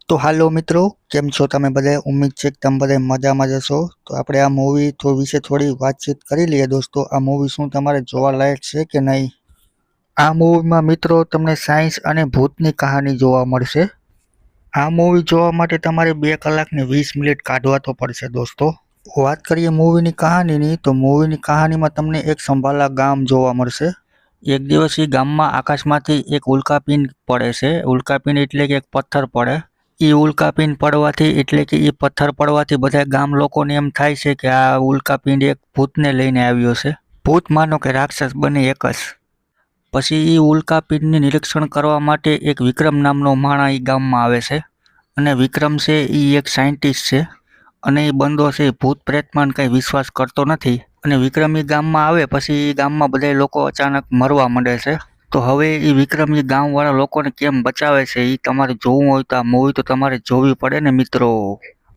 તો હાલો મિત્રો, કેમ છો તમે બધા? ઉમ્મીદ છે કે તમે બધા મજામાં જ હશો। તો આપણે આ મૂવી વિશે થોડી વાતચીત કરી લઈએ દોસ્તો। આ મૂવી શું તમારે જોવાલાયક છે કે નહીં? આ મૂવીમાં મિત્રો તમને સાયન્સ અને ભૂતની કહાની જોવા મળશે। આ મૂવી જોવા માટે તમારે 2 કલાક ને 20 મિનિટ કાઢવા તો પડશે દોસ્તો। વાત કરીએ મૂવીની કહાનીની, તો મૂવીની કહાનીમાં તમને એક સંભાલા ગામ જોવા મળશે। એક દિવસ એ ગામમાં આકાશમાંથી એક ઉલ્કાપિંડ પડે છે। ઉલ્કાપિંડ એટલે કે એક પથ્થર પડે। એ ઉલ્કાપિંડ પડવાથી એટલે કે એ પથ્થર પડવાથી બધા ગામ લોકોને એમ થાય છે કે આ ઉલ્કાપિંડ એક ભૂતને લઈને આવ્યો છે। ભૂત માનો કે રાક્ષસ બંને એક જ। પછી એ ઉલ્કાપિંડનું નિરીક્ષણ કરવા માટે એક વિક્રમ નામનો માણસ એ ગામમાં આવે છે। અને વિક્રમ છે એ એક સાયન્ટિસ્ટ છે। અને એ બંદો છે ભૂત પ્રેતમાં કંઈ વિશ્વાસ કરતો નથી। અને વિક્રમ એ ગામમાં આવે પછી એ ગામમાં બધા લોકો અચાનક મરવા માંડે છે। તો હવે એ વિક્રમ એ ગામવાળા લોકોને કેમ બચાવે છે એ તમારે જોવું હોય તો આ મૂવી તો તમારે જોવી પડે ને મિત્રો।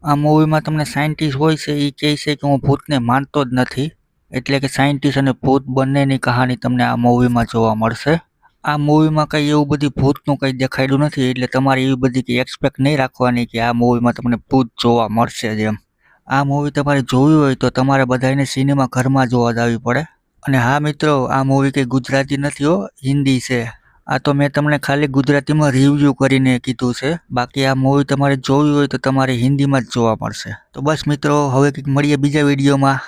આ મૂવીમાં તમને સાયન્ટિસ્ટ હોય છે એ કહે છે કે હું ભૂતને માનતો જ નથી। એટલે કે સાયન્ટિસ્ટ અને ભૂત બંનેની કહાની તમને આ મૂવીમાં જોવા મળશે। આ મૂવીમાં કંઈ એવું બધી ભૂતનું કંઈ દેખાડ્યું નથી, એટલે તમારે એવી બધી કંઈ એક્સપેક્ટ નહીં રાખવાની કે આ મૂવીમાં તમને ભૂત જોવા મળશે જ એમ। આ મૂવી તમારે જોવી હોય તો તમારે બધાને સિનેમા ઘરમાં જોવા જવી પડે। અને હા મિત્રો, આ મૂવી કંઈ ગુજરાતી નથી હો, હિન્દી છે। આ તો મેં તમને ખાલી ગુજરાતીમાં રિવ્યૂ કરીને કીધું છે। બાકી આ મૂવી તમારે જોવી હોય તો તમારે હિન્દીમાં જ જોવા મળશે। તો બસ મિત્રો, હવે કંઈક મળીએ બીજા વિડીયોમાં।